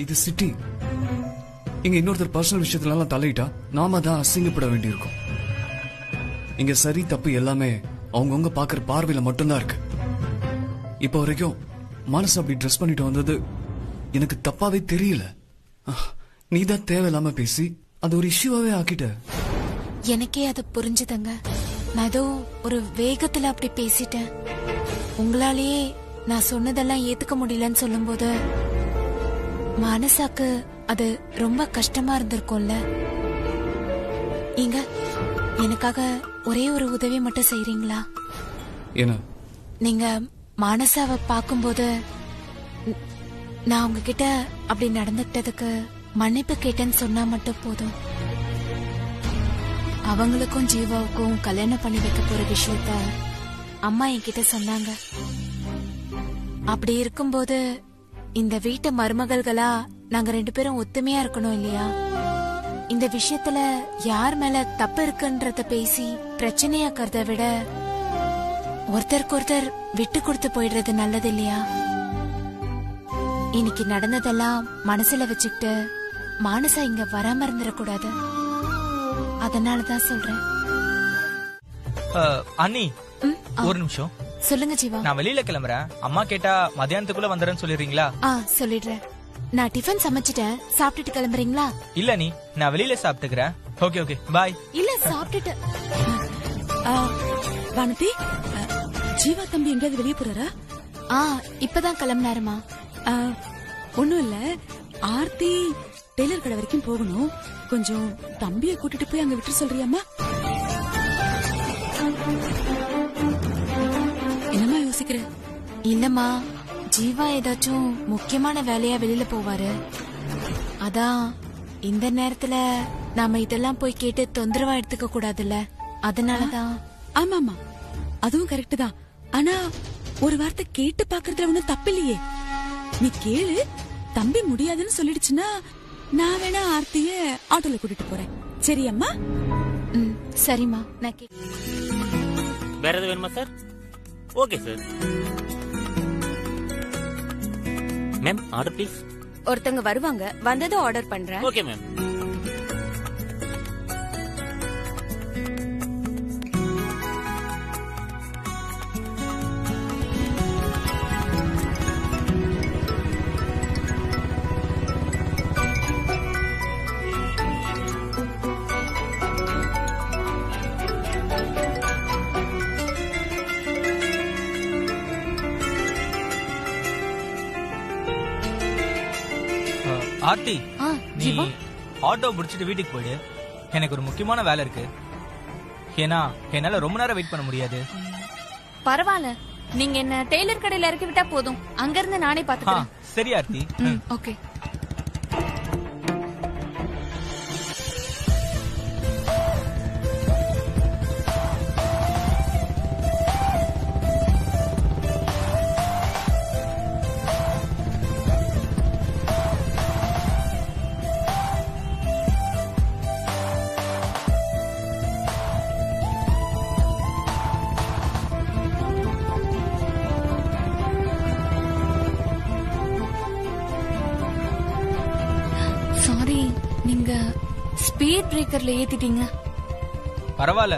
இது சிட்டி. இங்க இன்னொருத்தர் பர்சனல் விஷயத்துல தலையிட்டா நாம தான் அசிங்கப்பட வேண்டியிருக்கும். இங்க சரி தப்பு எல்லாமே அவங்கவுங்க பாக்குற பார்வையில மட்டும்தான் இருக்கு. இப்ப வரைக்கும் மனசு அப்படி ட்ரெஸ் பண்ணிட்டு வந்தது எனக்கு தப்பாவே தெரியல. நீதான் தேவையில்லாம பேசி அது ஒரு இஷ்யூவாவே ஆக்கிட்ட. எனக்கே அது புரிஞ்சுதங்க. நான் ஏதோ ஒரு வேகத்துல அப்படி பேசிட்டேன். உங்களாலேயே நான் சொன்னதெல்லாம் ஏத்துக்க முடியலன்னு சொல்லும் போது மனசாக்கு அது ரொம்ப கஷ்டமா இருந்திருக்கும்ல. இங்க எனக்காக ஒரே ஒரு உதவி மட்டும் செய்றீங்களா? என்ன? நீங்க மானசாவை பார்க்கும்போது நான் உங்ககிட்ட அப்படி நடந்துக்கிட்டதுக்கு மன்னிப்பு கேட்டேன்னு சொன்னா மட்டும் போதும். அவங்களுக்கும் ஜீவாவுக்கும் கல்யாணம் பண்ணி வைக்க போற விஷயத்த அம்மா என்கிட்ட சொன்னாங்க. அப்படி இருக்கும்போது இந்த வீட்டு மருமகள்களா நாங்க 2 பேரும் ஒத்துமையா இருக்கணும் இல்லையா? இந்த விஷயத்துல யார் மேல தப்பு இருக்குன்றத பேசி பிரச்சனையாக்கிறத விட ஒருத்தருக்கு ஒருத்தர் விட்டு கொடுத்து போயிடுறது நல்லது இல்லையா? இன்னைக்கு நடந்ததெல்லாம் மனசுல வச்சுக்கிட்டு மானசா இங்க வராம இருந்துடக்கூடாது. அதனாலதான் சொல்றேன். அண்ணி ஒரு நிமிஷம். சொல்லுங்க ஜீவா. நான் வெளியில கிளம்புறேன். அம்மா கேட்டா மத்தியானத்துக்குள்ள வந்துறேன்னு சொல்லிடுறீங்களா? சொல்லிடுறேன். நான் டிஃபன் சமைச்சிட்டேன், சாப்பிட்டுட்டு கிளம்புறீங்களா? இல்ல நீ, நான் வெளியில சாப்பிட்டுக்கிறேன். Okay okay bye. இல்ல சாப்பிட்டுட்டு. வானதி, ஜீவா தம்பி எங்கேயாவது வெளியே போறாரா? இப்பதான் கிளம்பினாருமா. ஒண்ணும் இல்ல, ஆர்த்தி டெய்லர் கடை வரைக்கும் போகணும். கொஞ்சம் தம்பியை கூட்டிட்டு போய் அங்க விட்டு சொல்றியாமா? என்னமா யோசிக்கிற? இல்லம்மா, ஜீவா ஏதாச்சும் முக்கியமான வேலையா வெளியில போவாரு. அதான் இந்த நேரத்துல நாம இதெல்லாம் போய் கேட்டு தொந்தரவா எடுத்துக்க கூடாதுல்ல, அதனாலதான். ஆமாமா, அதுவும் கரெக்ட் தான். ஆனா ஒரு வார்த்தை கேட்டு பாக்குறதுல ஒண்ணும் தப்பில்லையே. நீ கேளு, தம்பி முடியாதுன்னு சொல்லிடுச்சுன்னா நான் வேணா ஆர்த்திய ஆட்டோல கூட்டிட்டு போறேன். சரியம்மா? சரிம்மா. நான் வேற எது வேணுமா sir? Okay sir. Ma'am order please. ஒருத்தங்க வருவாங்க, வந்ததும் ஆர்டர் பண்றேன். Okay ma'am. ஆர்த்தி, நீ ஆட்டோ முடிச்சிட்டு வீட்டுக்கு போயிடு. எனக்கு ஒரு முக்கியமான வேலை இருக்கு. ஏன்னா என்னால ரொம்ப நேரம் வெயிட் பண்ண முடியாது. பரவாயில்ல, நீங்க என்ன டெய்லர் கடையில இறக்கி விட்டா போதும். அங்க இருந்து நானே பாத்துக்கிறேன். சரி ஆர்த்தி. ஓகே. சாரி, நீங்க ஸ்பீட் பிரேக்கர்ல ஏத்திட்டீங்க. பரவாயில்ல,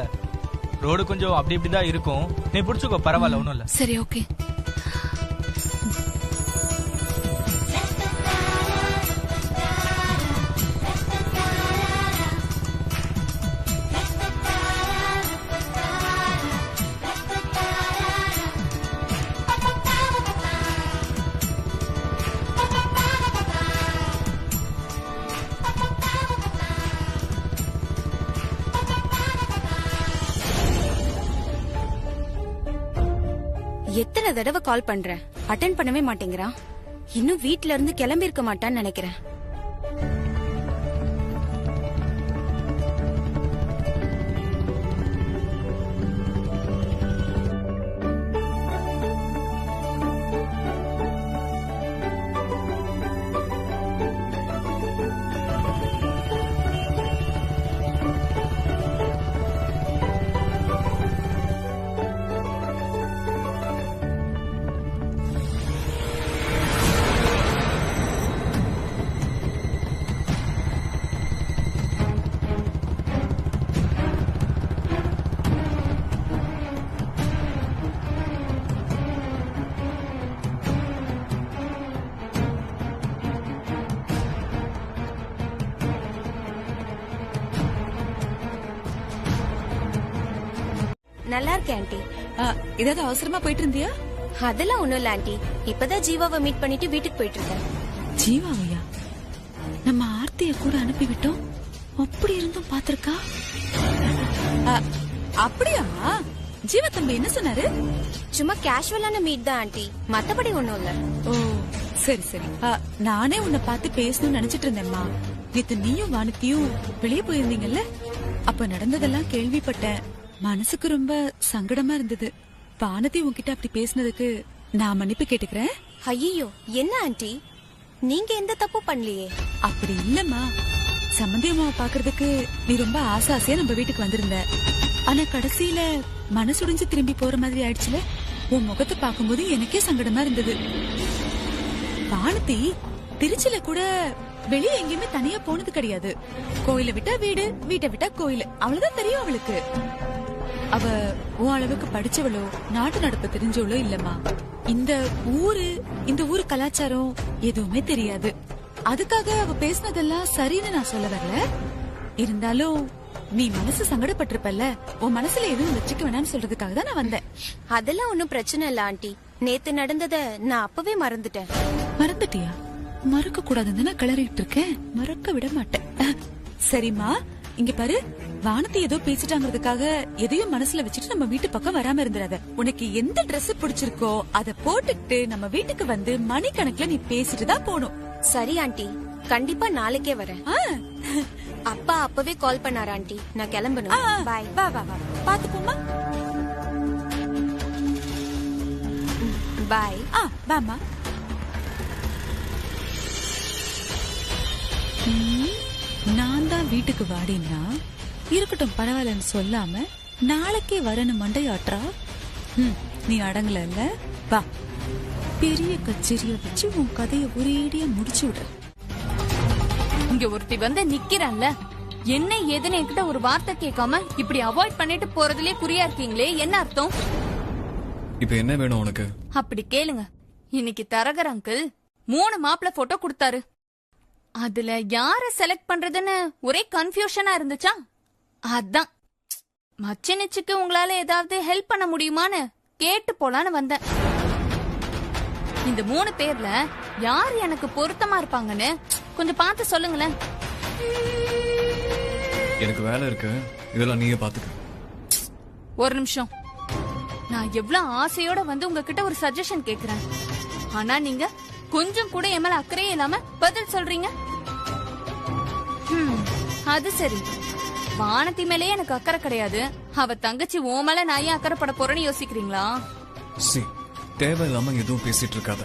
ரோடு கொஞ்சம் அப்படி இப்படிதான் இருக்கும். நீ புடிச்சுக்கோ, பரவாயில்ல, ஒண்ணும் இல்ல. சரி, ஓகே. எத்தனை தடவை கால் பண்றேன், அட்டென்ட் பண்ணவே மாட்டேங்கிறான். இன்னும் வீட்ல இருந்து கிளம்பி இருக்க மாட்டான்னு நினைக்கிறேன். நல்லா இருக்கேன் ஆண்டி. ஏதாவது அவசரமா போயிட்டு இருந்தியா? அதெல்லாம் ஒண்ணும் இல்ல ஆண்டி. இப்பதான் ஜீவாவை மீட் பண்ணிட்டு வீட்டுக்கு போயிட்டு இருக்கேன். ஜீவாவையா? நம்ம ஆர்த்திய கூட அனுப்பி விட்டோம். அப்படி இருந்தும் பாத்திருக்கா? அப்படியா? ஜீவா தம்பி என்ன சொன்னாரு? சும்மா கேஷுவலான மீட் தான் ஆண்டி, மத்தபடி ஒண்ணும் இல்ல. ஓ சரி சரி. நானே உன்னை பார்த்து பேசணும்னு நினைச்சிட்டு இருந்தேம்மா. நேத்து நீயும் வானத்தியும் வெளியே போயிருந்தீங்கல்ல, அப்ப நடந்ததெல்லாம் கேள்விப்பட்டேன். மனசுக்கு ரொம்ப சங்கடமா இருந்தது. வானதி உன்கிட்ட அப்படி பேசினதுக்கு நான் மன்னிப்பு கேட்டுக்கிறேன். ஐயோ என்ன ஆண்டி, நீங்க எந்த தப்பு பண்ணலையே. அப்படி இல்லம்மா, சம்பந்தி அம்மாவை பாக்குறதுக்கு நீ ரொம்ப ஆசையா நம்ம வீட்டுக்கு வந்திருந்த. ஆனா கடைசியில மனசுடைஞ்சு திரும்பி போற மாதிரி ஆயிடுச்சுல. உன் முகத்தை பாக்கும்போது எனக்கே சங்கடமா இருந்தது. வானதி திருச்சியில கூட வெளியே எங்கேயுமே தனியா போனது கிடையாது. கோயில விட்டா வீடு, வீட்டை விட்டா கோயில், அவ்வளவுதான் தெரியும் அவளுக்கு. அவ உன் அளவுக்கு படிச்சவளோ நாட்டு நடப்பு தெரிஞ்சவளோ இல்லம்மா. இந்த ஊரு கலாச்சாரம் எதுவுமே தெரியாது. அதுக்காக அவ பேசினதெல்லாம் சரின்னு நான் சொல்ல வரல. இருந்தாலும் நீ மனசு சங்கடப்பட்டிருப்பல்ல, உன் மனசுல எதுவும் வச்சுக்க வேணாம்னு சொல்றதுக்காக தான் நான் வந்தேன். அதெல்லாம் ஒண்ணும் பிரச்சனை இல்ல ஆண்டி. நேத்து நடந்தத நான் அப்பவே மறந்துட்டேன். மறந்துட்டியா? மறக்க கூடாதுன்னு நான் கிளறிட்டு இருக்கேன். மறக்க விட மாட்டேன். சரிம்மா, இங்க பாரு, வானத்தை ஏதோ பேசிட்டாங்கிறதுக்காக எதையும் மனசுல வச்சுட்டு நம்ம வீட்டு பக்கம் வராம இருந்துடாத. உனக்கு எந்த Dress பிடிச்சிருக்கோ அத போட்டுக்கிட்டு நம்ம வீட்டுக்கு வந்து மணிக்கணக்குல நீ பேசிட்டு தான் போகணும். சரி ஆண்டி, கண்டிப்பா நாளைக்கே வரேன். அப்பா அப்பவே கால் பண்ணாரு ஆண்டி, நான் கிளம்பணும். பாய். வா வா வா, பாத்து போமா. பாய். வாமா. நான் தான் வீட்டுக்கு வாடினா இருக்கட்டும் பரவாயில்லன்னு சொல்லாம நாளைக்கே வரணும் மண்டையாற்றா. நீ அடங்கல இல்ல? வா, பெரிய கச்சேரிய வச்சு உன் கதைய ஒரேடியா முடிச்சு விடு. இங்க ஒருத்தி வந்து நிக்கிறான்ல, என்ன ஏதுன்னு என்கிட்ட ஒரு வார்த்தை கேட்காம இப்படி அவாய்ட் பண்ணிட்டு போறதுலயே குறியா இருக்கீங்களே, என்ன அர்த்தம்? இப்ப என்ன வேணும் உனக்கு? அப்படி கேளுங்க. இன்னைக்கு தரகர் அங்கிள் 3 மாப்பிள போட்டோ கொடுத்தாரு. அதுல யார செலக்ட் பண்றதுன்னு ஒரே கன்ஃபியூஷனா இருந்துச்சா. அதான் மச்சினிச்சுக்கு உங்களால ஏதாவது ஹெல்ப் பண்ண முடியுமான்னு கேட்டு போலான்னு வந்தேன். இந்த 3 பேர்ல யார் எனக்கு பொருத்தமா இருப்பாங்கன்னு கொஞ்சம் பார்த்து சொல்லுங்களேன். எனக்கு வேலை இருக்கு, இதெல்லாம் நீயே பாத்துக்க. ஒரு நிமிஷம். நான் எவ்வளவு ஆசையோட வந்து உங்ககிட்ட ஒரு சஜஷன் கேக்குறேன். ஆனா நீங்க கொஞ்சம் கூட என் மேல அக்கறையே இல்லாம பதில் சொல்றீங்க. அது சரி, வானத்தி மேலேயே எனக்கு அக்கறை கிடையாது. அவ தங்கச்சி ஓ மேல நான் ஏன் அக்கறைப்பட போறேன்னு யோசிக்கிறீங்களா? தேவையில்லாம எதுவும் பேசிட்டு இருக்காத.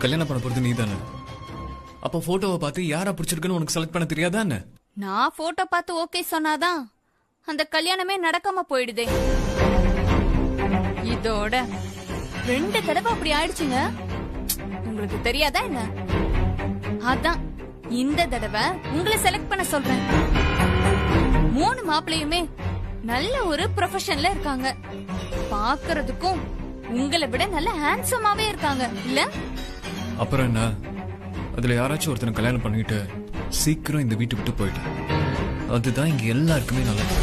கல்யாணம் பண்ண போறது நீ தானே. அப்ப போட்டோவை பார்த்து யாரா பிடிச்சிருக்குன்னு உனக்கு செலக்ட் பண்ண தெரியாதா என்ன? நான் போட்டோ பார்த்து ஓகே சொன்னாதான் அந்த கல்யாணமே நடக்காம போயிடுதே. இதோட 2 தடவை அப்படி ஆயிடுச்சுங்க. உங்களுக்கு தெரியாதா என்ன? அதான் இந்த தடவை உங்களை செலக்ட் பண்ண சொல்றேன். 3 மாப்பிளையுமே நல்ல ஒரு ப்ரொஃபஷன்ல இருக்காங்க. பாக்குறதுக்கும் உங்களை விட நல்ல ஹேண்ட்ஸமாவே இருக்காங்க இல்ல? அப்புறம் என்ன, அதுல யாராச்சும் ஒருத்தனை கல்யாணம் பண்ணிட்டு சீக்கிரம் இந்த வீட்டு விட்டு போயிட்டு, அதுதான் இங்க எல்லாருக்குமே நல்லது.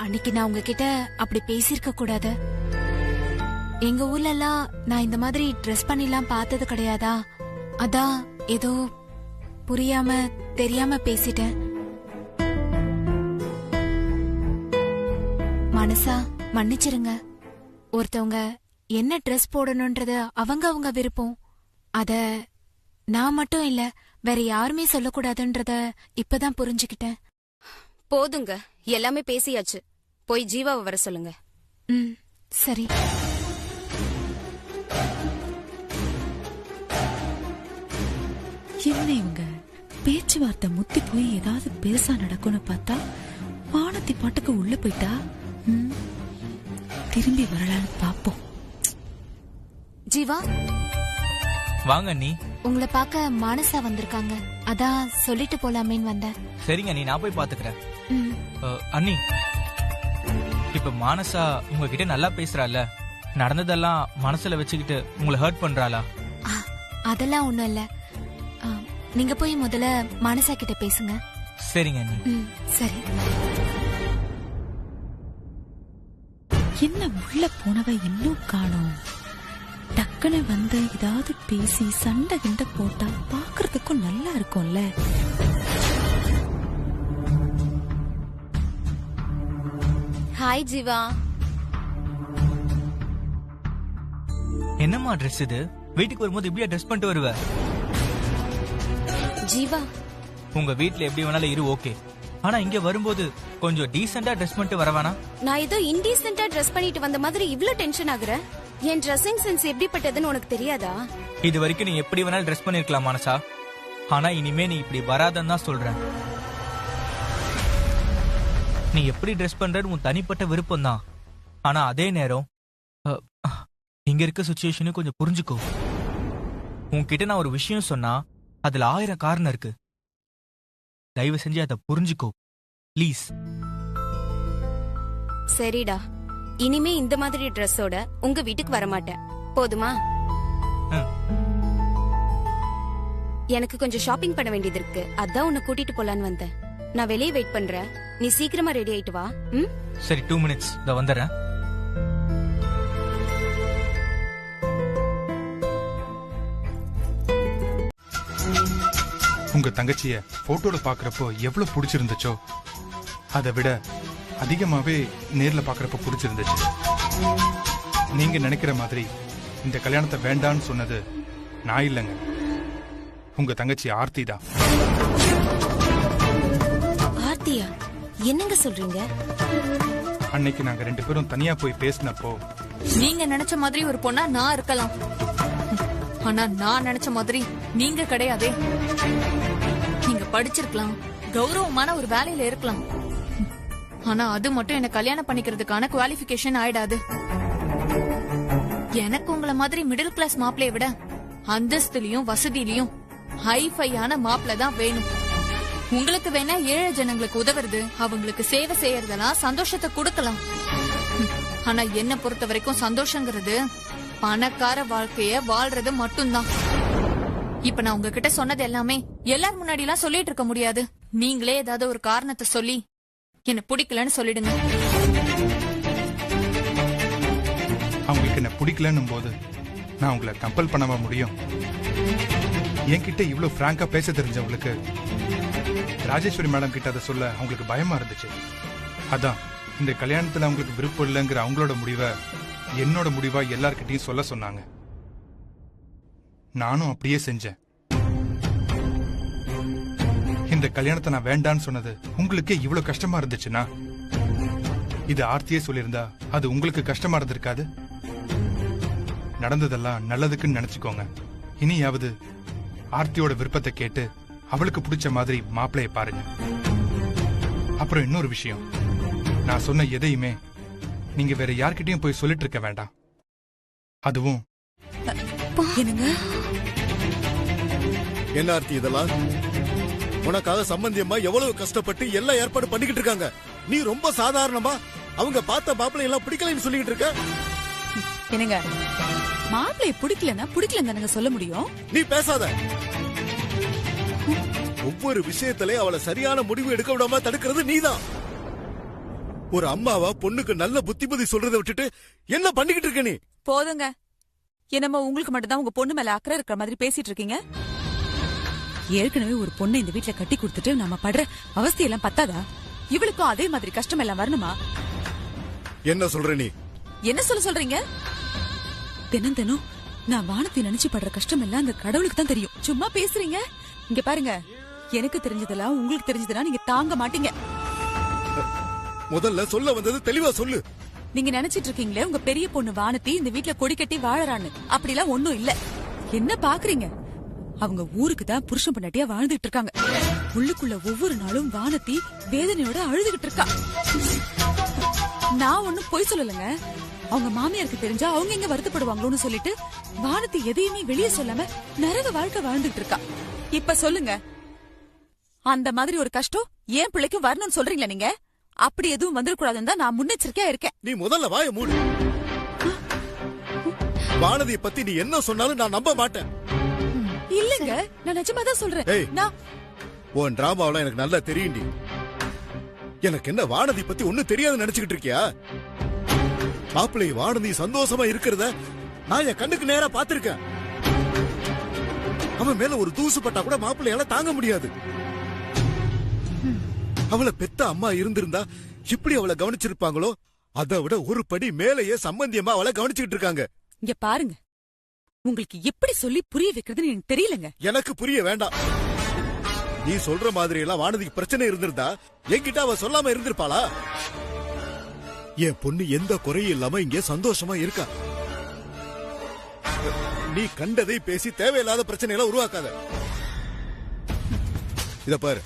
அன்னைக்கு நான் உங்ககிட்ட அப்படி பேசிருக்க கூடாது. எங்க ஊர்ல எல்லாம் நான் இந்த மாதிரி ட்ரெஸ் பண்ணிலாம் பார்த்தது கிடையாதா. அதான் ஏதோ புரியாம தெரியாம பேசிட்டேன். மனசா மன்னிச்சிருங்க. ஒருத்தவங்க என்ன ட்ரெஸ் போடணும்ன்றது அவங்க விருப்பம். அத நான் மட்டும் இல்ல, வேற யாருமே சொல்லக்கூடாதுன்றத இப்பதான் புரிஞ்சுக்கிட்டேன். போதுங்க, எல்லாமே பேசியாச்சு. போய் ஜீவாவை வர சொல்லுங்க. சரி. என்ன இவங்க பேச்சுவார்த்தை முத்தி போய் ஏதாவது பெருசா நடக்கும்னு பார்த்தா வானத்தி பாட்டுக்கு உள்ள போயிட்டா. திரும்பி வரலான்னு பாப்போம். ஜீவா, வாங்க நீ. உங்களை பார்க்க மானசா வந்திருக்காங்க. அதான் சொல்லிட்டு போலாமேன்னு வந்தேன். சரிங்க நீ, நான் போய் பாத்துக்கிறேன். அண்ணி, இப்ப மானசா உங்ககிட்ட நல்லா பேசுறாள், நடந்ததெல்லாம் மனசுல வச்சுக்கிட்டு உங்களை ஹர்ட் பண்றாளா? அதெல்லாம் ஒண்ணும் இல்ல. நீங்க போய் முதல்ல மானசா கிட்ட பேசுங்க. சரிங்க அண்ணி. சரி. என்ன உள்ள போனவ இன்னும் காணோம்? டக்குன்னு வந்து ஏதாவது பேசி சண்டை கிண்ட போட்டா பாக்குறதுக்கும் நல்லா இருக்கும்ல. ஹாய் ஜீவா. என்னம்மா ட்ரெஸ் இது? வீட்டுக்கு வரும்போது இப்படியா ட்ரெஸ் பண்ணிட்டு வருவ? ஜீவா, உங்க வீட்ல எப்படி வேணாலும் இரு, ஓகே. ஆனா இங்க வரும்போது கொஞ்சம் டீசெண்டா ட்ரெஸ் பண்ணிட்டு வரவானா? நான் ஏதோ இன்டீசென்ட்டா ட்ரெஸ் பண்ணிட்டு வந்த மாதிரி இவ்ளோ டென்ஷன் ஆகுற? என் ட்ரெஸ்ஸிங் சென்ஸ் எப்படிப்பட்டதுன்னு உனக்கு தெரியாதா? இது வரைக்கும் நீ எப்படி வேணாலும் ட்ரெஸ் பண்ணிருக்கலாம் மனசா. ஆனா இனிமே நீ இப்படி வராதன்னு தான் சொல்றேன். நீ எப்படி ட்ரெஸ் பண்றது உன் தனிப்பட்ட விருப்பம் தான். ஆனா அதே நேரம் இங்க இருக்க சுச்சுவேஷனும் கொஞ்சம் புரிஞ்சுக்கோ. உன்கிட்ட நான் ஒரு விஷயம் சொன்னா அதுல 1000 காரணம் இருக்கு. தயவு செஞ்சு அதை புரிஞ்சுக்கோ ப்ளீஸ். சரிடா, இனிமே இந்த மாதிரி ட்ரெஸ்ஸோட உங்க வீட்டுக்கு வர மாட்டேன். போதுமா? எனக்கு கொஞ்சம் ஷாப்பிங் பண்ண வேண்டியது இருக்கு. அதான் உன்னை கூட்டிட்டு போலான்னு வந்தேன். நான் வெளியே வெயிட் பண்றேன். நீ சீக்கிரமா ரெடி ஆயிட்டு வா. சரி, 2 minutes இத வந்துடுறேன். உங்க தங்கச்சிய போட்டோல பாக்குறப்போ எவ்வளவு பிடிச்சிருந்துச்சோ அதை விட அதிகமாவே நேர்ல பாக்குறப்ப பிடிச்சிருந்துச்சு. நீங்க நினைக்கிற மாதிரி இந்த கல்யாணத்தை வேண்டான்னு சொன்னது நான் இல்லைங்க, உங்க தங்கச்சி ஆர்த்தி தான். ஆர்த்தியா? என்னங்க சொல்றீங்க? அன்னைக்கு நாங்க 2 பேரும் தனியா போய் பேசினப்போ நீங்க நினைச்ச மாதிரி ஒரு பொண்ணா நான் இருக்கலாம். ஆனா நான் நினைச்ச மாதிரி நீங்க கிடையாதே. நீங்க படிச்சிருக்கலாம், கௌரவமான ஒரு வேலையில இருக்கலாம். ஆனா அது மட்டும் என்ன கல்யாணம் பண்ணிக்கிறதுக்கான குவாலிஃபிகேஷன் ஆயிடாது. எனக்கு உங்களை மாதிரி மிடில் கிளாஸ் மாப்பிளைய விட அந்தஸ்துலயும் வசதியிலயும் ஹைஃபையான மாப்பிள தான் வேணும். உங்களுக்கு வேணா ஏழை ஜனங்களுக்கு உதவுறது, அவங்களுக்கு சேவை செய்யறதெல்லாம் சந்தோஷத்தை கொடுக்கலாம். ஆனா என்ன பொறுத்த வரைக்கும் சந்தோஷங்கிறது பணக்கார வாழ்க்கைய வாழ்றது மட்டும்தான். இப்ப நான் உங்ககிட்ட சொன்னது எல்லாமே எல்லார் முன்னாடி எல்லாம் சொல்லிட்டு இருக்க முடியாது. நீங்களே ஏதாவது ஒரு காரணத்தை சொல்லி என்ன பிடிக்கலன்னு சொல்லிடுங்க. அவங்களுக்கு என்ன பிடிக்கலன்னும் போது நான் உங்களை கம்பல் பண்ணவா முடியும்? என்கிட்ட இவ்வளவு பிராங்கா பேச தெரிஞ்சவங்களுக்கு ராஜேஸ்வரி மேடம் கிட்ட அதை சொல்ல அவங்களுக்கு பயமா இருந்துச்சு. அதான் இந்த கல்யாணத்துல அவங்களுக்கு விருப்பம் இல்லைங்கிற அவங்களோட முடிவை என்னோட முடிவா எல்லார்கிட்டையும் சொல்ல சொன்னாங்க. நானும் அப்படியே செஞ்சேன். இந்த கல்யாணத்தை நான் வேண்டான்னு சொன்னது உங்களுக்கே இவ்வளவு கஷ்டமா இருந்துச்சுன்னா இது ஆர்த்தியே சொல்லியிருந்தா அது உங்களுக்கு கஷ்டமா இருந்திருக்காது. நடந்ததெல்லாம் நல்லதுக்குன்னு நினைச்சுக்கோங்க. இனியாவது ஆர்த்தியோட விருப்பத்தை கேட்டு அவளுக்கு பிடிச்ச மாதிரி மாப்பிளைய பாருங்க. அப்புறம் இன்னொரு விஷயம், நான் சொன்ன எதையுமே நீங்க வேற யார்கிட்டயும் போய் சொல்லிட்டு இருக்க வேண்டாம். அதுவும் என்ன ஆர்த்தி இதெல்லாம்? உனக்காக சம்பந்தியம்மா எவ்வளவு கஷ்டப்பட்டு எல்லாம் ஏற்பாடு பண்ணிக்கிட்டு இருக்காங்க. நீ ரொம்ப சாதாரணமா அவங்க பார்த்த மாப்பிள்ளை எல்லாம் பிடிக்கலன்னு சொல்லிட்டு இருக்க. என்னங்க, மாப்பிள்ளைய பிடிக்கலன்னா பிடிக்கலன்னு சொல்ல முடியும்? நீ பேசாத. ஒவ்வொரு விஷயத்திலே அவளை சரியான முடிவு எடுக்க விடாம தடுக்கிறது நீதான். ஒரு அம்மாவா பொண்ணுக்கு நல்ல புத்திமதி சொல்றதை விட்டுட்டு என்ன பண்ணிக்கிட்டு இருக்க நீ? போதுங்க, என்னமோ உங்களுக்கு மட்டும்தான் உங்க பொண்ணு மேல அக்கறை இருக்கிற மாதிரி பேசிட்டு இருக்கீங்க. ஏற்கனவே ஒரு பொண்ணை இந்த வீட்டுல கட்டி கொடுத்துட்டு நம்ம படுற அவஸ்தையெல்லாம் பத்தாதா? இவளுக்கும் அதே மாதிரி கஷ்டம் எல்லாம் வரணுமா? என்ன சொல்ற நீ? என்ன சொல்றீங்க? தினம் தினம் நான் வானத்தை நினைச்சு படுற கஷ்டம் எல்லாம் அந்த கடவுளுக்கு தான் தெரியும். சும்மா பேசுறீங்க. இங்க பாருங்க, எனக்கு தெரிஞ்சதெல்லாம் உங்களுக்கு தெரிஞ்சதெல்லாம் நீங்க தாங்க மாட்டீங்க. முதல்ல சொல்ல வந்தது தெளிவா சொல்லு. நீங்க நினைச்சிட்டு இருக்கீங்களே உங்க பெரிய பொண்ணு வானத்தி இந்த வீட்டுல கொடி கட்டி வாழறான்னு. அப்படிலாம் ஒண்ணும் இல்ல. என்ன பாக்குறீங்க? அவங்க ஊருக்கு தான் புருஷன் பொண்டாட்டியா வாழ்ந்துட்டு இருக்காங்க. உள்ளுக்குள்ள ஒவ்வொரு நாளும் வானத்தி வேதனையோட அழுதுகிட்டு இருக்கா. நான் ஒண்ணும் பொய் சொல்லலங்க. அவங்க மாமியாருக்கு தெரிஞ்சா அவங்க எங்க வருத்தப்படுவாங்களோன்னு சொல்லிட்டு வானத்தி எதையுமே வெளியே சொல்லாம நரக வாழ்க்கை வாழ்ந்துட்டு இருக்கா. இப்ப சொல்லுங்க, அந்த மாதிரி ஒரு கஷ்டம் ஏன் பிள்ளைக்கும் வரணும்னு சொல்றீங்களா நீங்க? அப்படி எதுவும் வந்துடக்கூடாதுன்னு தான் நான் முன்னெச்சரிக்கையா இருக்கேன். நீ முதல்ல வாய மூடு. வானதியை பத்தி நீ என்ன சொன்னாலும் நான் நம்ப மாட்டேன். இல்லங்க, நான் நிஜமா தான் சொல்றேன். உன் டிராமாவெல்லாம் எனக்கு நல்லா தெரியும்டி. எனக்கு என்ன வானதி பத்தி ஒண்ணும் தெரியாதுன்னு நினைச்சுக்கிட்டு இருக்கியா? மாப்பிள்ளை வானதி சந்தோஷமா இருக்கிறத நான் என் கண்ணுக்கு நேரா பாத்திருக்கேன். அவன் மேல ஒரு தூசு பட்டா கூட மாப்பிள்ளையால தாங்க முடியாது. அவளை பெத்த அம்மா இருந்திருந்தா இப்படி அவளை கவனிச்சிருப்பாங்களோ அதை விட ஒரு படி மேலேயே சம்பந்தியமா அவளை கவனிச்சுக்கிட்டு இருக்காங்க. இங்க பாருங்க, உங்களுக்கு எப்படி சொல்லி புரிய வைக்கிறதுன்னு எனக்கு தெரியலங்க. எனக்கு புரிய வேண்டாம். நீ சொல்ற மாதிரி எல்லாம் வானதிக்கு பிரச்சனை இருந்திருந்தா என்கிட்ட அவ சொல்லாம இருந்திருப்பாளா? என் பொண்ணு எந்த குறையும் இல்லாம இங்கே சந்தோஷமா இருக்கா. நீ கண்டதை பேசி தேவையில்லாத பிரச்சனைகளை உருவாக்காத. இத பாரு,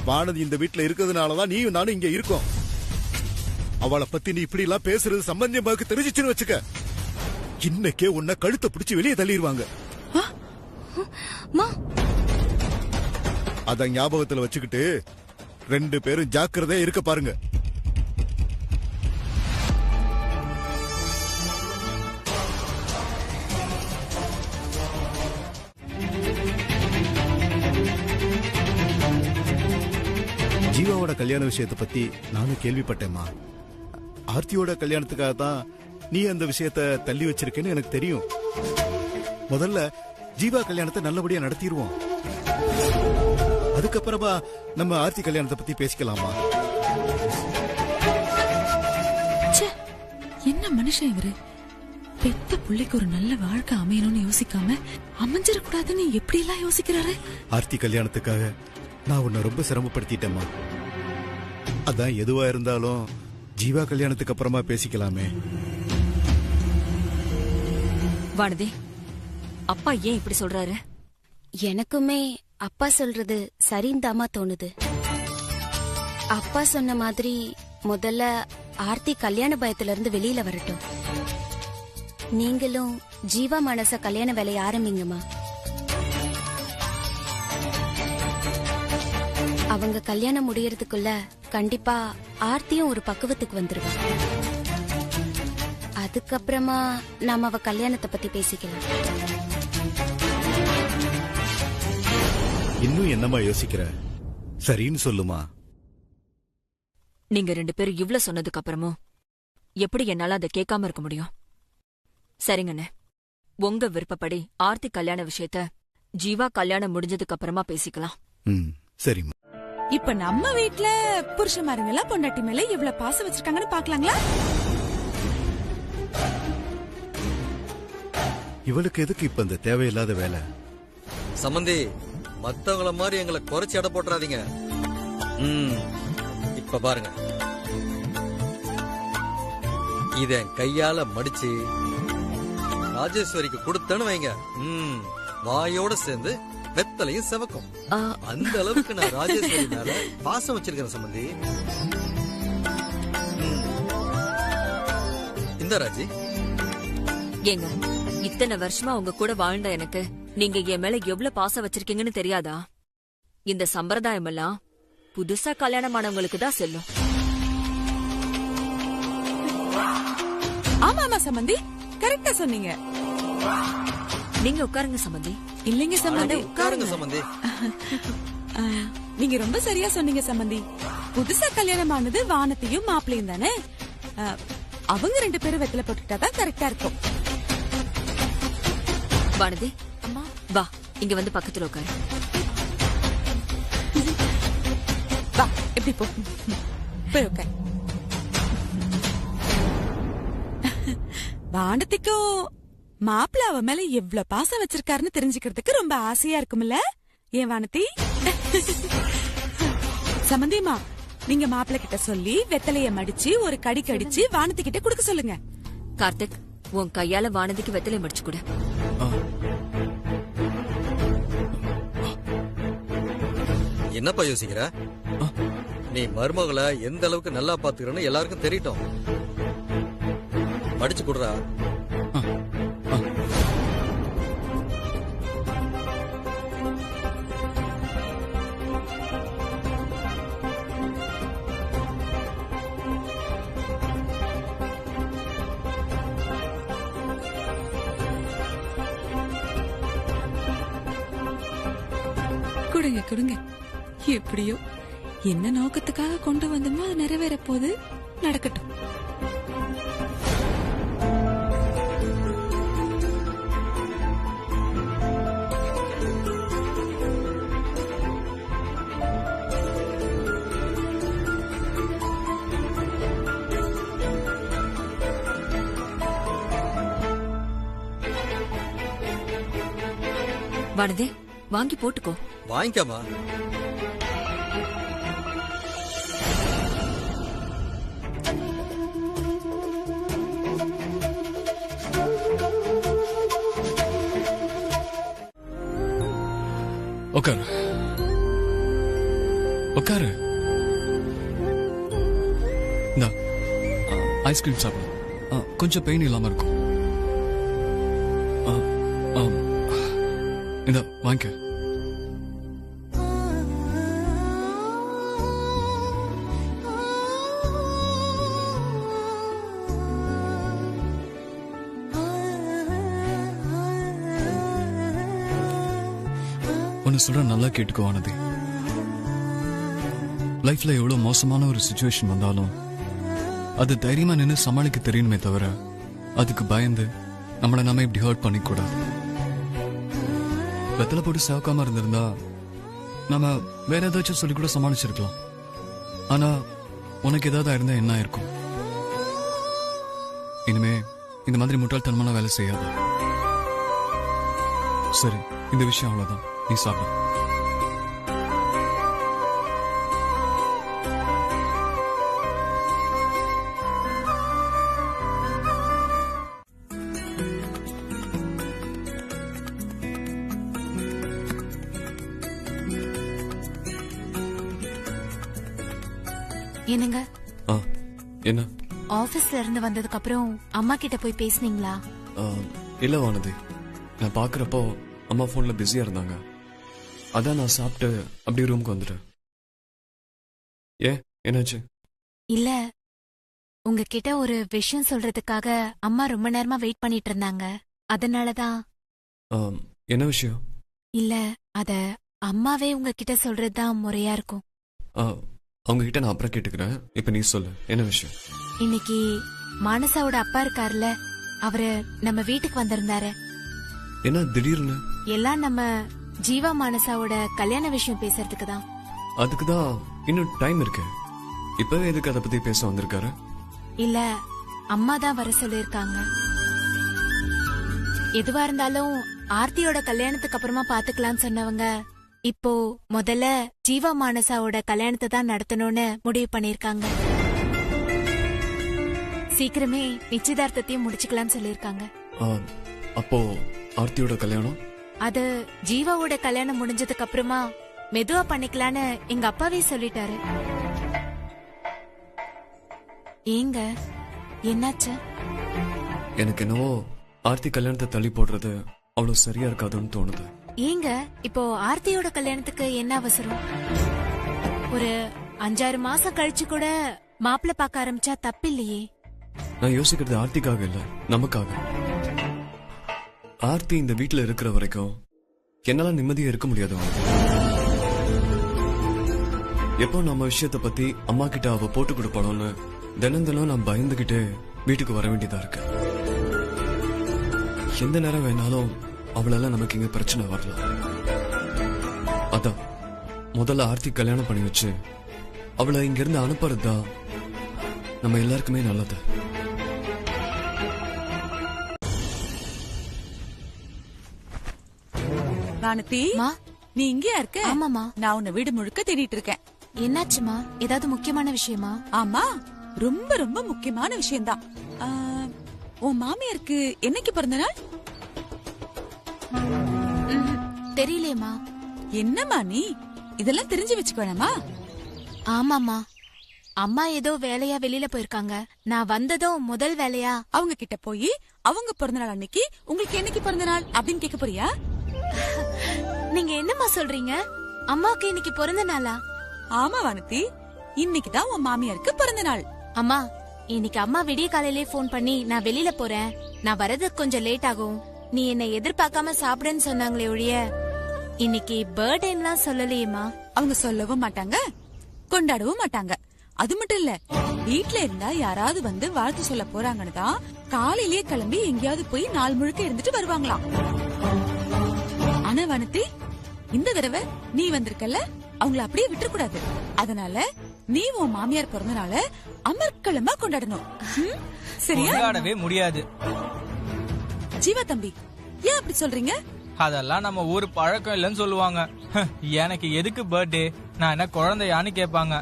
வானதி இந்த வீட்டுல இருக்கிறதுனாலதான் நீயும் நானும் இங்க இருக்கோம். அவளை பத்தி நீ இப்படி எல்லாம் பேசுறது சம்பந்தியமாக்கு தெரிஞ்சிச்சுன்னு வச்சுக்க, இன்னைக்கே உன்னை கழுத்தை பிடிச்சு வெளியே தள்ளிடுவாங்க. அத ஞாபகத்துல வச்சுக்கிட்டு 2 பேரும் ஜாக்கிரதையா இருக்க பாருங்க. ஜீவாவோட கல்யாண விஷயத்தை பத்தி நானும் கேள்விப்பட்டேம்மா. ஆர்த்தியோட கல்யாணத்துக்காக தான் நீ அந்த விஷயத்தை தள்ளி வச்சிருக்கேன்னு எனக்கு தெரியும். முதல்ல ஜீவா கல்யாணத்தை நல்லபடியா நடத்திடுவோம். அதுக்கப்புறமா நம்ம ஆர்த்தி கல்யாணத்தை பத்தி பேசிக்கலாமா? என்ன மனுஷன் இவரு? பெத்த பிள்ளைக்கு ஒரு நல்ல வாழ்க்கை அமையணும்னு யோசிக்காம அமைஞ்சிடக்கூடாதுன்னு எப்படி எல்லாம் யோசிக்கிறாரு. ஆர்த்தி கல்யாணத்துக்காக நான் உன்னை ரொம்ப சிரமப்படுத்திட்டேம்மா. அதான் எதுவா இருந்தாலும் ஜீவா கல்யாணத்துக்கு அப்புறமா பேசிக்கலாமே. வானதி, அப்பா ஏன் இப்படி சொல்றாரு? எனக்குமே அப்பா சொல்றது சரிந்தாமா தோணுது. அப்பா சொன்ன மாதிரி முதல்ல ஆர்த்தி கல்யாண பயத்துல இருந்து வெளியில வரட்டும். நீங்களும் ஜீவா மனச கல்யாண வேலையை ஆரம்பிங்கம்மா. அவங்க கல்யாணம் முடியறதுக்குள்ள கண்டிப்பா ஆர்த்தியும் ஒரு பக்குவத்துக்கு வந்துருவா. அதுக்கப்புறமா நாம அவ கல்யாணத்தை பத்தி பேசிக்கலாம். இன்னும் என்னமா யோசிக்கிற? சரின்னு சொல்லுமா. நீங்க 2 பேரும் இவ்ளோ சொன்னதுக்கு அப்புறமும் எப்படி என்னால அதை கேட்காம இருக்க முடியும்? சரிங்கண்ணே, உங்க விருப்பப்படி ஆர்த்தி கல்யாண விஷயத்த ஜீவா கல்யாணம் முடிஞ்சதுக்கு அப்புறமா பேசிக்கலாம். சரிம்மா. இப்ப நம்ம வீட்ல புருஷமாருங்க எல்லாம் பொண்டாட்டி மேல எவ்வளவு பாசம் வச்சிருக்காங்கன்னு பாக்கலாங்களா? இவளுக்கு எதுக்கு இப்ப இந்த தேவையில்லாத வேலை? சம்பந்தி, மத்தவங்கள மாதிரி எங்களை குறைச்சு எடை போட்டுறாதீங்க. இப்ப பாருங்க, இத கையால மடிச்சு ராஜேஸ்வரிக்கு கொடுத்தேன்னு வைங்க, வாயோட சேர்ந்து வெத்தலையும் செவக்கும். அந்த அளவுக்கு நான் ராஜேஸ்வரி மேல பாசம் வச்சிருக்கிறேன் சம்பந்தி. இந்த ராஜி, ஏங்க, இத்தனை வருஷமா உங்க கூட வாழ்ந்த எனக்கு நீங்க என் மேல எவ்வளவு பாசம் வச்சிருக்கீங்கன்னு தெரியாதா? இந்த சம்பிரதாயம் எல்லாம் புதுசா கல்யாணமானவங்களுக்கு தான் செல்லும். ஆமா ஆமா சம்பந்தி, கரெக்டா சொன்னீங்க. நீங்க உட்காருங்க சம்பந்தி. இல்லைங்க சம்பந்தி, உட்காருங்க சம்பந்தி. நீங்க ரொம்ப சரியா சொன்னீங்க சம்பந்தி. புதுசா கல்யாணமானது வானத்தையும் மாப்பிளையும் தானே. அவங்க 2 பேரும் வெத்தலை போட்டுட்டாதான் கரெக்டா இருக்கும். வானதி, அம்மா வா, இங்க வந்து பக்கத்துல உட்காரு. வா, எப்படி போ, போய் உட்காரு. வானத்திக்கும் மாப்பிள்ள அவ மேல எவ்வளவு பாசம் வச்சிருக்காருன்னு தெரிஞ்சுக்கிறதுக்கு ரொம்ப ஆசையா இருக்கும்ல? ஏன் வானதி? சம்பந்தியம்மா, நீங்க மாப்பிள்ள கிட்ட சொல்லி வெத்தலைய மடிச்சு ஒரு கடி கடிச்சு வானதி கிட்ட குடுக்க சொல்லுங்க. கார்த்திக், உன் கையால வானதிக்கு வெத்தலை மடிச்சு கொடு. என்னப்பா யோசிக்கிற? நீ மருமகளை எந்த அளவுக்கு நல்லா பாத்துக்கிறன்னு எல்லாருக்கும் தெரியட்டும். மடிச்சு கொடுறா. கொடுங்க கொடுங்க. எப்படியோ என்ன நோக்கத்துக்காக கொண்டு வந்தோமோ அது நிறைவேற போது, நடக்கட்டும். வானதி, வாங்கி போட்டுக்கோ. வாங்கிக்கமா. உட்காரு உட்காரு. இந்தா ஐஸ்கிரீம் சாப்பிடு. கொஞ்சம் பெயின் இல்லாம இருக்கும். இந்த வாங்கிக்க. ஒன்னு சொல்ற, நல்லா கேட்டுக்கோ வானதி. லைஃப்ல எவ்வளவு மோசமான ஒரு சிச்சுவேஷன் வந்தாலும் அது தைரியமா நின்று சமாளிக்க தெரியணுமே தவிர அதுக்கு பயந்து நம்மளை நாம இப்படி ஹர்ட் பண்ணிக்கூடாது. வெத்தலை போட்டு சேவக்காம இருந்திருந்தா நம்ம வேற ஏதாச்சும் சொல்லி கூட சமாளிச்சிருக்கலாம். ஆனா உனக்கு ஏதாவது இருந்தா என்ன இருக்கும்? இனிமே இந்த மாதிரி முட்டாள்தனமான வேலை செய்யாது. சரி, இந்த விஷயம் அவ்வளவுதான். நீ சாப்பிடு. என்னங்க? என்ன? ஆபீஸ்ல இருந்து வந்ததுக்கு அப்புறம் அம்மா கிட்ட போய் பேசுனீங்களா? இல்ல வானதி, நான் பாக்குறப்போ அம்மா போன்ல பிஸியா இருந்தாங்க. அதான் நான் சாப்பிட்டு அப்படியே ரூமுக்கு வந்துட்டேன். என்னாச்சு? இல்ல, உங்ககிட்ட ஒரு விஷயம் சொல்றதுக்காக அம்மா ரொம்ப நேரமா வெயிட் பண்ணிட்டு இருந்தாங்க. அதனாலதான். என்ன விஷயம்? இல்ல, அத அம்மாவே உங்ககிட்ட சொல்றதுதான் முறையா இருக்கும். அவங்க கிட்ட நான் அப்புறம் கேட்டுக்கிறேன். இப்ப நீ சொல்லு, என்ன விஷயம்? இன்னைக்கு மானசாவோட அப்பா இருக்காருல, அவரு நம்ம வீட்டுக்கு வந்திருந்தாரு. என்ன திடீர்னு? எல்லாம் நம்ம ஜீவா மானசாவோட கல்யாண விஷயம் பேசுறதுக்கு தான். அதுக்குதான் இன்னும் டைம் இருக்கு. இப்பவே எதுக்கு அதை பத்தி பேச வந்திருக்காரு? இல்ல, அம்மா தான் வர சொல்லிருக்காங்க. எதுவா இருந்தாலும் ஆர்த்தியோட கல்யாணத்துக்கு அப்புறமா பாத்துக்கலாம்னு சொன்னவங்க இப்போ முதல்ல ஜீவா மானசாவோட கல்யாணத்தை தான் நடத்தணும்னு முடிவு பண்ணிருக்காங்க. சீக்கிரமே நிச்சயதார்த்தத்தையும் முடிச்சுக்கலாம்னு சொல்லிருக்காங்க. அப்போ ஆர்த்தியோட கல்யாணம்? அது ஜீவாவோட கல்யாணம் முடிஞ்சதுக்கு அப்புறமா மெதுவா பண்ணிக்கலான்னு எங்க அப்பாவே சொல்லிட்டாரு. ஏங்க, என்னாச்சு? எனக்கு என்னவோ ஆர்த்தி கல்யாணத்தை தள்ளி போடுறது அவ்வளவு சரியா இருக்காதுன்னு தோணுது. ஏங்க, இப்போ ஆர்த்தியோட கல்யாணத்துக்கு என்ன அவசரம்? ஒரு 5-6 மாசம் கழிச்சு கூட மாப்பிள்ள பார்க்க ஆரம்பிச்சா தப்பில்லையே. நான் யோசிக்கிறது ஆர்த்திக்காக இல்ல, நமக்காக. ஆர்த்தி இந்த வீட்டுல இருக்கிற வரைக்கும் என்னால நிம்மதியா இருக்க முடியாது. எப்போ நம்ம விஷயத்த பத்தி அம்மா கிட்ட அவ போட்டு கொடுப்பாளோன்னு தினம் நான் பயந்துகிட்டே வீட்டுக்கு வர வேண்டியதா இருக்கு. எந்த நேரம் வேணாலும் அவளால நமக்கு இங்க பிரச்சனை வரலாம். அதான் முதல்ல ஆர்த்தி கல்யாணம் பண்ணி வச்சு அவளை இங்க இருந்து அனுப்புறதுதான் நம்ம எல்லாருக்குமே நல்லது. வானதி, நீ இங்கேயா இருக்க? ஆமாமா. நான் உன்னை வீடு முழுக்க தேடிட்டு இருக்கேன். என்னாச்சுமா? ஏதாவது முக்கியமான விஷயமா? ஆமா, ரொம்ப ரொம்ப முக்கியமான விஷயம்தான். உன் மாமியாருக்கு என்னைக்கு பிறந்த நாள்? தெரியலையேமா. என்னம்மா நீ இதெல்லாம் தெரிஞ்சு வச்சுக்க வேணாமா? ஆமாமா, அம்மா ஏதோ வேலையா வெளியில போயிருக்காங்க. நான் வந்ததும் முதல் வேலையா அவங்க கிட்ட போய் அவங்க பிறந்த நாள் அன்னைக்கு உங்களுக்கு என்னைக்கு பிறந்த நாள் அப்படின்னு கேட்க போறியா? நீங்க என்னம்மா சொல்றீங்க? அம்மாவுக்கு இன்னைக்கு பிறந்த நாளா? ஆமா வானதி, இன்னைக்குதான் உன் மாமியாருக்கு பிறந்த நாள். அம்மா, இன்னைக்கு அம்மா விடிய காலையிலே போன் பண்ணி நான் வெளியில போறேன், நான் வரதுக்கு கொஞ்சம் லேட் ஆகும், நீ என்னை எதிர்பார்க்காம சாப்பிடுன்னு சொன்னாங்களே ஒழிய இன்னைக்கு பர்த்டேலாம் சொல்லலையேம்மா. அவங்க சொல்லவும் மாட்டாங்க, கொண்டாடவும் மாட்டாங்க. அது மட்டும் இல்ல, வீட்ல இருந்தா யாராவது வந்து வாழ்த்து சொல்ல போறாங்கன்னு தான் காலையிலேயே கிளம்பி எங்கேயாவது போய் நாள் முழுக்க இருந்துட்டு வருவாங்களாம். ஆனா வனத்தி, இந்த தடவை நீ வந்திருக்கல, அவங்கள அப்படியே விட்டுற கூடாது. அதனால நீ உன் மாமியார் பிறந்தனால அமர்க்களமா கொண்டாடணும். சரியா? கொண்டாடவே முடியாது. ஜீவா தம்பி, ஏன் அப்படி சொல்றீங்க? அதெல்லாம் நம்ம ஊர் பழக்கம் இல்லைன்னு சொல்லுவாங்க. எனக்கு எதுக்கு பர்த்டே, நான் என்ன குழந்தையான்னு கேட்பாங்க.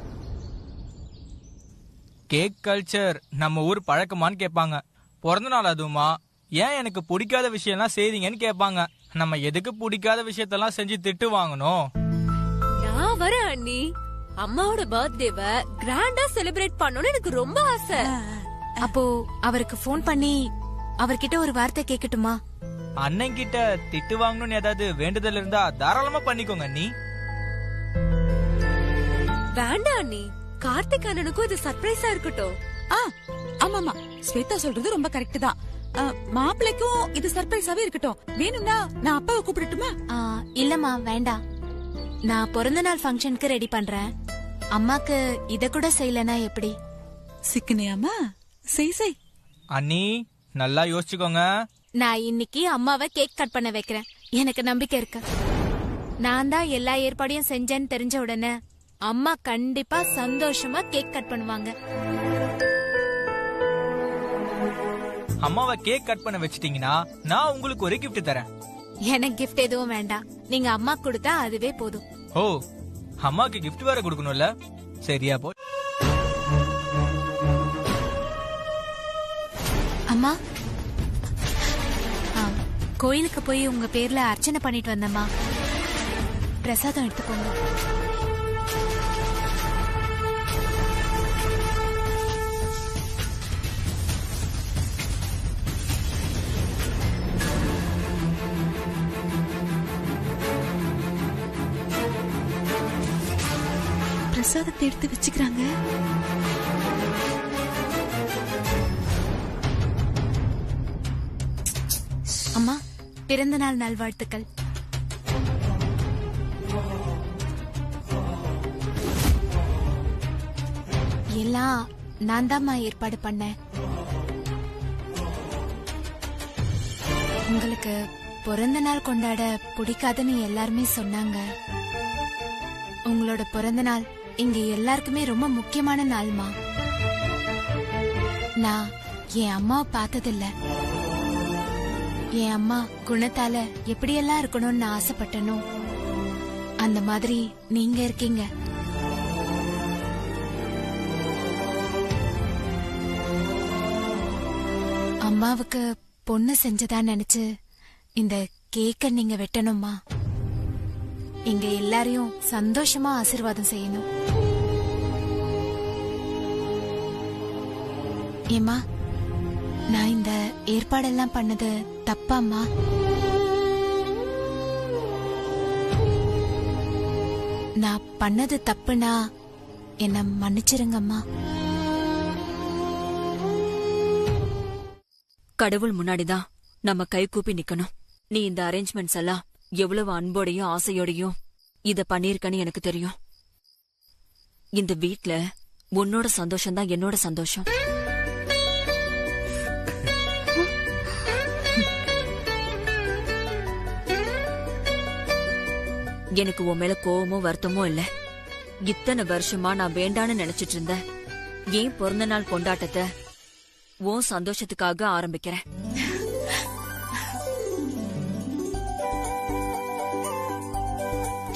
கேக் கல்ச்சர் நம்ம ஊர் பழக்கமான்னு கேட்பாங்க. பிறந்த நாள் அதுவுமா, ஏன் எனக்கு பிடிக்காத விஷயம்லாம் செய்றீங்கன்னு கேட்பாங்க. நம்ம எதுக்கு பிடிக்காத விஷயத்தெல்லாம் செஞ்சு திட்டு வாங்கணும்? நான் வரேன் அண்ணி. அம்மாவோட பர்த்டேவை கிராண்டா செலிப்ரேட் பண்ணணும்னு எனக்கு ரொம்ப ஆசை. அப்போ அவருக்கு ஃபோன் பண்ணி அவர்கிட்ட ஒரு வார்த்தை கேட்கட்டுமா? அண்ணன் கிட்ட திட்டு வாங்கணும்னு ஏதாவது வேண்டுதல் இருந்தா தாராளமா பண்ணிக்கோங்க அண்ணி. வேண்டாம் அண்ணி, கார்த்திக் அண்ணனுக்கும் இது சர்ப்ரைஸா இருக்கட்டும். ஆமாமா, ஸ்வேதா சொல்றது ரொம்ப கரெக்ட் தான். மாப்பிள்ளைக்கும் இது சர்ப்ரைஸாவே இருக்கட்டும். வேணும்னா நான் அப்பாவை கூப்பிடட்டுமா? இல்லம்மா, வேண்டாம். நான் பிறந்த நாள் ஃபங்க்ஷனுக்கு ரெடி பண்றேன். அம்மாக்கு இத கூட செய்யலனா எப்படி? சிக்கனையாமா, செய். அண்ணி நல்லா யோசிச்சுக்கோங்க. நான் இன்னைக்கு அம்மாவை கேக் கட் பண்ண வைக்கிறேன். எனக்கு நம்பிக்கை இருக்கு. நான் தான் எல்லா ஏற்பாடையும் செஞ்சேன்னு தெரிஞ்ச உடனே அம்மா கண்டிப்பா சந்தோஷமா கேக் கட் பண்ணுவாங்க. அம்மாவை கேக் கட் பண்ண வச்சிட்டீங்கன்னா நான் உங்களுக்கு ஒரு கிஃப்ட் தரேன். எனக்கு கிஃப்ட் எதுவும் வேண்டாம். நீங்க அம்மா கொடுத்தா அதுவே போதும். ஓ, அம்மாக்கு கிஃப்ட் வேற கொடுக்கணும்ல? சரியா போ. அம்மா, கோயிலுக்கு போய் உங்க பேர்ல அர்ச்சனை பண்ணிட்டு வந்தம்மா. பிரசாதம் எடுத்துக்கோங்க. பிரசாதத்தை எடுத்து வச்சுக்கிறாங்க. அம்மா, பிறந்த நாள் நல்வாழ்த்துக்கள். எல்லாம் நான் தான்மா ஏற்பாடு பண்ணேன். உங்களுக்கு பிறந்த நாள் கொண்டாட பிடிக்காதுன்னு எல்லாருமே சொன்னாங்க. உங்களோட பிறந்த நாள் இங்க எல்லாருக்குமே ரொம்ப முக்கியமான நாள்மா. நான் என் அம்மாவை பார்த்ததில்ல. என் அம்மா குணத்தால எப்படியெல்லாம் இருக்கணும்னு நான் ஆசைப்பட்டனோ அந்த மாதிரி நீங்க இருக்கீங்க. அம்மாவுக்கு பொண்ணு செஞ்சதா நினைச்சு இந்த கேக்க நீங்க வெட்டணுமா? இங்க எல்லாரையும் சந்தோஷமா ஆசீர்வாதம் செய்யணும். ஏமா, நான் இந்த ஏற்பாடெல்லாம் பண்ணது தப்பாம்மா? நான் பண்ணது தப்புனா என்ன மன்னிச்சிருங்கம்மா. கடவுள் முன்னாடிதான் நம்ம கை கூப்பி நிக்கணும். நீ இந்த அரேஞ்ச்மெண்ட்ஸ் எல்லாம் எவ்வளவு அன்போடையும் ஆசையோடையும் இத பண்ணிருக்கன்னு எனக்கு தெரியும். இந்த வீட்ல உன்னோட சந்தோஷம் தான் என்னோட சந்தோஷம். எனக்கு உன் மேல கோவமோ வருத்தமோ இல்ல. இத்தனை வருஷமா நான் வேண்டான்னு நினைச்சிட்டு இருந்தேன். ஏன் பிறந்த நாள் கொண்டாட்டத்தை உன் சந்தோஷத்துக்காக ஆரம்பிக்கிறேன்.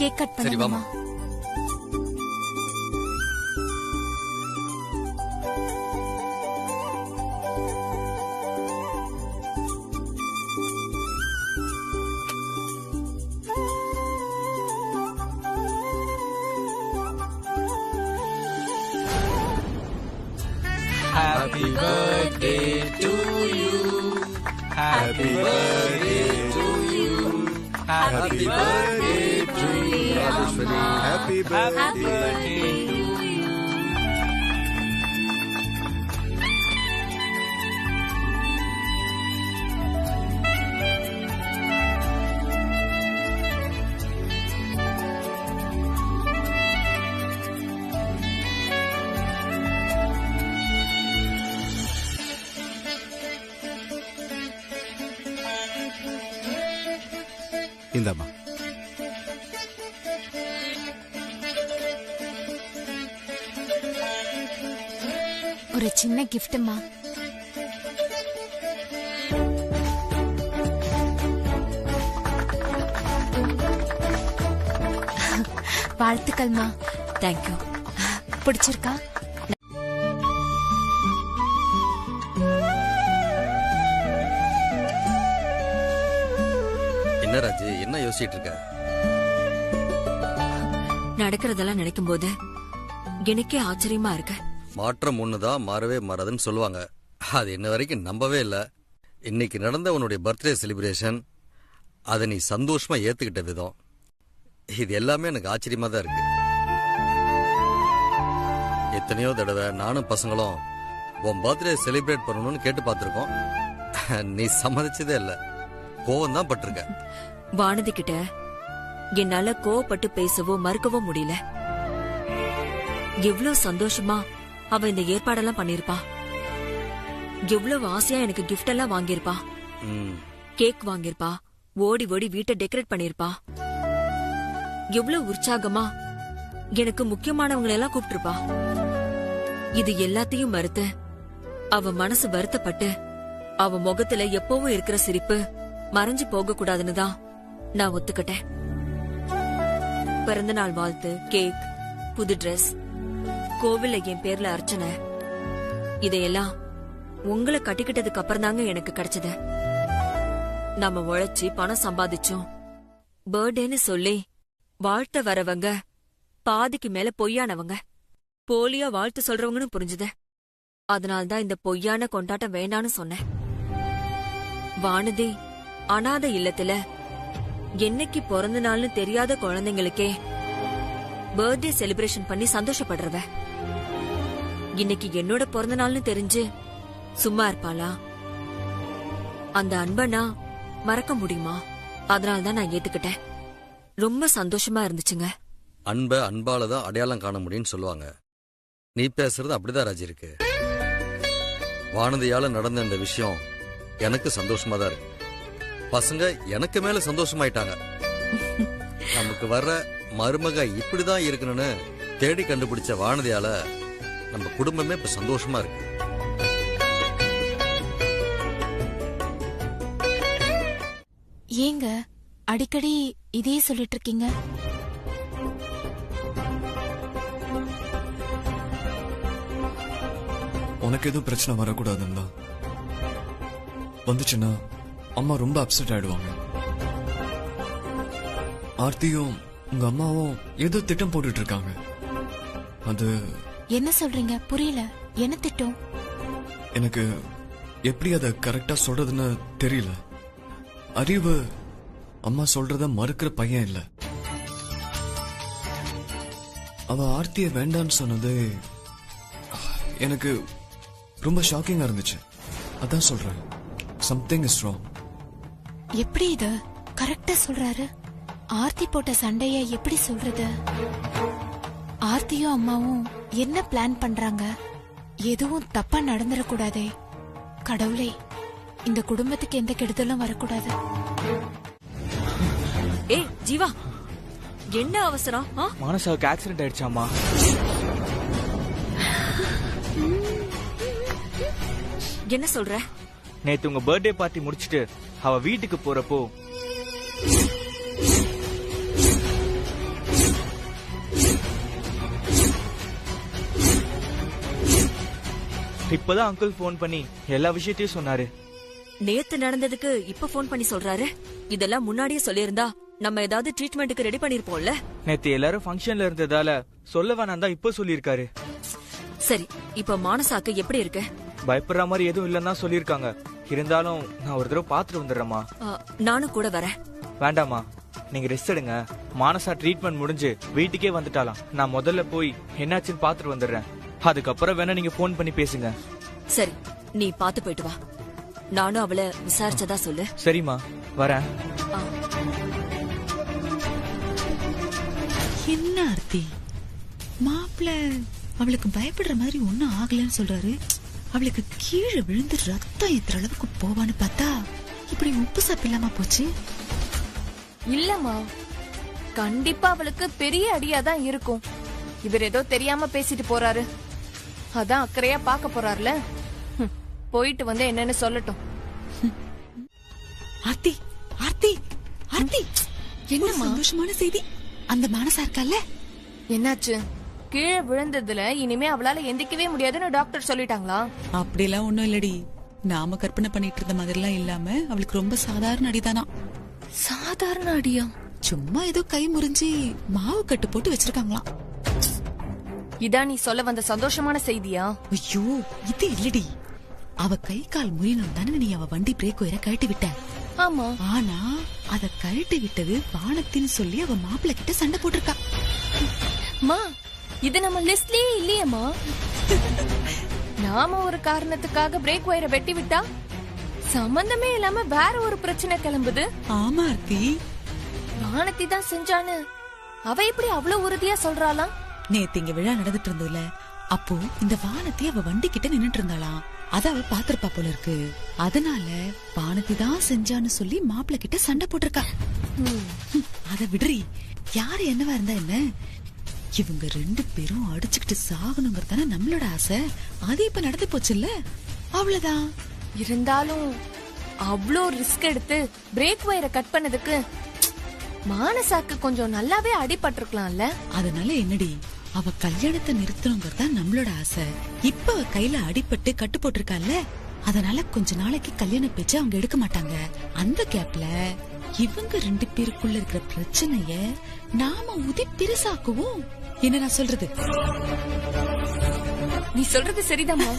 கேக் கட் பண்ணுமா? Happy birthday to you. Happy birthday to you. Happy birthday to you. Happy birthday to you. இந்தாம்மா. ஒரு சின்ன கிஃப்ட்மா. வாழ்த்துக்கள்மா. தேங்க்யூ. பிடிச்சிருக்கா? என்ன ராஜு, என்ன யோசிச்சுட்டு இருக்க? நடக்கிறதெல்லாம் நினைக்கும் போது எனக்கே ஆச்சரியமா இருக்கு. மாற்றம் ஒண்ணுதான், மாறவே மாறாதுன்னு சொல்லுவாங்க. அது இன்ன வரைக்கும் நம்பவே இல்ல. இன்னைக்கு நடந்த உன்னுடைய பர்த்டே செலிப்ரேஷன், அதை நீ சந்தோஷமா ஏத்துக்கிட்ட விதம், இது எல்லாமே எனக்கு ஆச்சரியமா தான் இருக்கு. எத்தனையோ தடவை நானும் பசங்களும் உன் பர்த்டே செலிப்ரேட் பண்ணணும்னு கேட்டு பார்த்திருக்கோம். நீ சம்மதிச்சதே இல்ல, கோவம் தான் பட்டிருக்க. வானதி கிட்ட என்னால கோவப்பட்டு பேசவோ மறுக்கவோ முடியல. எவ்வளவு சந்தோஷமா அவ இந்த ஏற்பாடெல்லாம் பண்ணிருப்பா. எவ்வளவு ஆசையா எனக்கு கிஃப்ட் எல்லாம் வாங்கியிருப்பா. கேக் வாங்கியிருப்பா, ஓடி ஓடி வீட்டை டெக்கரேட் பண்ணிருப்பா. எவ்வளவு உற்சாகமா எனக்கு முக்கியமானவங்களை எல்லாம் கூப்பிட்டிருப்பா. இது எல்லாத்தையும் மறுத்து அவ மனசு வருத்தப்பட்டு அவ முகத்துல எப்பவும் இருக்கிற சிரிப்பு மறைஞ்சு போக கூடாதுன்னு தான் நான் ஒத்துக்கிட்டேன். பிறந்தநாள் வாழ்த்து, கேக், புது டிரெஸ், கோவில்ல என் பேர்ல அர்ச்சனை, இதையெல்லாம் உங்களை கட்டிக்கிட்டதுக்கு அப்புறம் தாங்க எனக்கு கிடைச்சது. நாம உழைச்சி பணம் சம்பாதிச்சோம். பர்த்டேன்னு சொல்லி வாழ்த்த வரவங்க பாதிக்கு மேல பொய்யானவங்க, போலியா வாழ்த்து சொல்றவங்கன்னு புரிஞ்சுது. அதனால்தான் இந்த பொய்யான கொண்டாட்டம் வேண்டான்னு சொன்னேன். வானதி அனாதை இல்லத்துல என்னைக்கு பிறந்த நாள்னு தெரியாத குழந்தைங்களுக்கே பர்த்டே செலிப்ரேஷன் பண்ணி சந்தோஷப்படுறவ இன்னைக்கு என்னோட பிறந்த நாள்னு தெரிஞ்சு சும்மா இருப்பாளா? அந்த அன்பை நான் மறக்க முடியுமா? அதனாலதான் நான் ஏத்துக்கிட்டேன். ரொம்ப சந்தோஷமா இருந்துச்சுங்க. அன்பை அன்பாலதான் அடையாளம் காண முடியும்னு சொல்லுவாங்க. நீ பேசுறது அப்படிதான் ராஜி இருக்கு. வானதியால நடந்த இந்த விஷயம் எனக்கு சந்தோஷமா தான் இருக்கு. பசங்க எனக்கு மேல சந்தோஷமாயிட்டாங்க. நமக்கு வர்ற மருமக இப்படிதான் இருக்கணும்னு தேடி கண்டுபிடிச்ச வானதியால நம்ம குடும்பமே இப்ப சந்தோஷமா இருக்கு. ஏங்க அடிக்கடி இதே சொல்லிட்டு இருக்கீங்க? உனக்கு எதுவும் பிரச்சனை வரக்கூடாதுன்னா, வந்துச்சுன்னா அம்மா ரொம்ப அப்செட் ஆயிடுவாங்க. ஆர்த்தியும் உங்க அம்மாவும் ஏதோ திட்டம் போட்டுட்டு இருக்காங்க. அது என்ன சொல்றீங்க? புரியல. என்ன திட்டம்? எனக்கு எப்படி அதை கரெக்டா சொல்றதுன்னு தெரியல. அறிவு அம்மா சொல்றத மறுக்கிற பையன் இல்ல. அவ ஆர்த்திய வேண்டான்னு சொன்னது எனக்கு ரொம்ப ஷாக்கிங்கா இருந்துச்சு. அதான் சொல்றேன், சம்திங் இஸ் ராங். எப்படி இது கரெக்டா சொல்றாரு? ஆர்த்தி போட்ட சண்டைய எப்படி சொல்றது? ஆர்த்தியும் அம்மாவும் என்ன பிளான் பண்றாங்க? எதுவும் தப்பா நடந்துடக்கூடாதே. கடவுளே, இந்த குடும்பத்துக்கு எந்த கெடுதலும் வரக்கூடாது. ஏய் ஜீவா, என்ன அவசரம்? மானசாவுக்கு ஆக்சிடென்ட் ஆயிடுச்சாமா? என்ன சொல்ற? நேத்து உங்க பர்த்டே பார்ட்டி முடிச்சிட்டு அவ வீட்டுக்கு போறப்போ இப்பதான் அங்கிள் போன் பண்ணி எல்லா விஷயத்தையும் சொன்னாரு. நேத்து நடந்ததுக்கு இப்ப போன் பண்ணி சொல்றாரு? இதெல்லாம் முன்னாடியே சொல்லியிருந்தா நம்ம ஏதாவது ட்ரீட்மெண்ட்டுக்கு ரெடி பண்ணிருப்போம்ல. நேத்து எல்லாரும் ஃபங்க்ஷன்ல இருந்ததால சொல்ல வேணாம் தான் இப்ப சொல்லிருக்காரு. சரி, இப்ப மானசாக்கு எப்படி இருக்கு? பயப்படுற மாதிரி எதுவும் இல்லன்னா சொல்லிருக்காங்க. இருந்தாலும் நான் ஒரு தடவை பாத்துட்டு வந்துடுறேம்மா. நானும் கூட வரேன். வேண்டாமா, நீங்க ரெஸ்ட் எடுங்க. மானசா ட்ரீட்மெண்ட் முடிஞ்சு வீட்டுக்கே வந்துட்டாலாம். நான் முதல்ல போய் என்னாச்சுன்னு பாத்துட்டு வந்துடுறேன். அதுக்கப்புறம் வேணா நீங்க போன் பண்ணி பேசுங்க. சரி, நீ பாத்து போயிட்டு வா. நானும் அவளை விசாரிச்சதா சொல்லு. சரிம்மா, வரேன். என்ன ஆர்த்தி, மாப்பிள்ள அவளுக்கு பயப்படுற மாதிரி ஒன்னும் ஆகலன்னு சொல்றாரு. அவளுக்கு கீழே விழுந்து ரத்தம் ஏத்துற அளவுக்கு போவான்னு பார்த்தா இப்படி உப்பு சப்பு இல்லாம போச்சு. இல்லம்மா, கண்டிப்பா அவளுக்கு பெரிய அடியாதான் இருக்கும். இவர் ஏதோ தெரியாம பேசிட்டு போறாரு, அதான் அக்கறையா பாக்க போறாருல. போயிட்டு வந்து என்னன்னு சொல்லட்டும். ஆர்த்தி ஆர்த்தி ஆர்த்தி, என்ன சந்தோஷமான செய்தி. அந்த மானசா இருக்கல்ல, என்னாச்சு? கீழே விழுந்ததுல இனிமே அவளால எந்திக்கவே முடியாதுன்னு டாக்டர் சொல்லிட்டாங்களா? அப்படிலாம் ஒண்ணும் இல்லடி. நாம கற்பனை பண்ணிட்டு இருந்த மாதிரி எல்லாம் இல்லாம அவளுக்கு ரொம்ப சாதாரண அடிதானா. சாதாரண அடியா? சும்மா ஏதோ கை முறிஞ்சி மாவு கட்டு போட்டு வச்சிருக்காங்களாம். இதான் நீ சொல்ல வந்த சந்தோஷமான செய்தியா? ஐயோ, இது இல்லடி. அவ கை கால் முறியணும் தானே நீ அவ வண்டி பிரேக் ஒயரை கழட்டி விட்ட. ஆமா. ஆனா அத கழட்டி விட்டது வானத்தின்னு சொல்லி அவ மாப்பிள்ள கிட்ட சண்டை போட்டிருக்கா. மா, இது நம்ம லிஸ்ட்லயே இல்லையேம்மா. நாம ஒரு காரணத்துக்காக பிரேக் ஒயரை வெட்டி விட்டா சம்பந்தமே இல்லாம வேற ஒரு பிரச்சனை கிளம்புது. ஆமா ஆர்த்தி, வானத்தி தான் செஞ்சான்னு அவ எப்படி அவ்வளவு உறுதியா சொல்றாளாம்? நேத்து இங்க விழா நடந்துட்டு இருந்ததுல, அப்போ இந்த வானத்தி அவ வண்டி கிட்ட நின்னுட்டு இருந்தாளாம். அத அவ பாத்திருப்பா போல இருக்கு. அதனால வானத்தி தான் செஞ்சான்னு சொல்லி மாப்பிள்ள கிட்ட சண்டை போட்டிருக்கா. அத விடுறி, யாரு என்னவா இருந்தா என்ன, இவங்க 2 பேரும் அடிச்சுக்கிட்டு சாகணுங்கிறதான நம்மளோட ஆசை. அது இப்ப நடந்து போச்சு இல்ல, அவ்வளவுதான். இருந்தாலும் அவ்வளோ ரிஸ்க் எடுத்து பிரேக் ஒயரை கட் பண்ணதுக்கு மானசாக்கு கொஞ்சம் நல்லாவே அடிபட்டிருக்கலாம்ல. அதனால என்னடி, அவ கல்யாணத்தை நிறுத்தணுங்கிறதா நம்மளோட ஆசை. இப்ப அவ கையில அடிபட்டு கட்டு போட்டிருக்கால, அதனால கொஞ்ச நாளைக்கு கல்யாண பேச்சு அவங்க எடுக்க மாட்டாங்க. அந்த கேப்ல இவங்க 2 பேருக்குள்ள இருக்கிற பிரச்சனைய நாம உதி பெருசாக்குவோம். என்ன நான் சொல்றது? நீ சொல்றது சரிதாம்மா.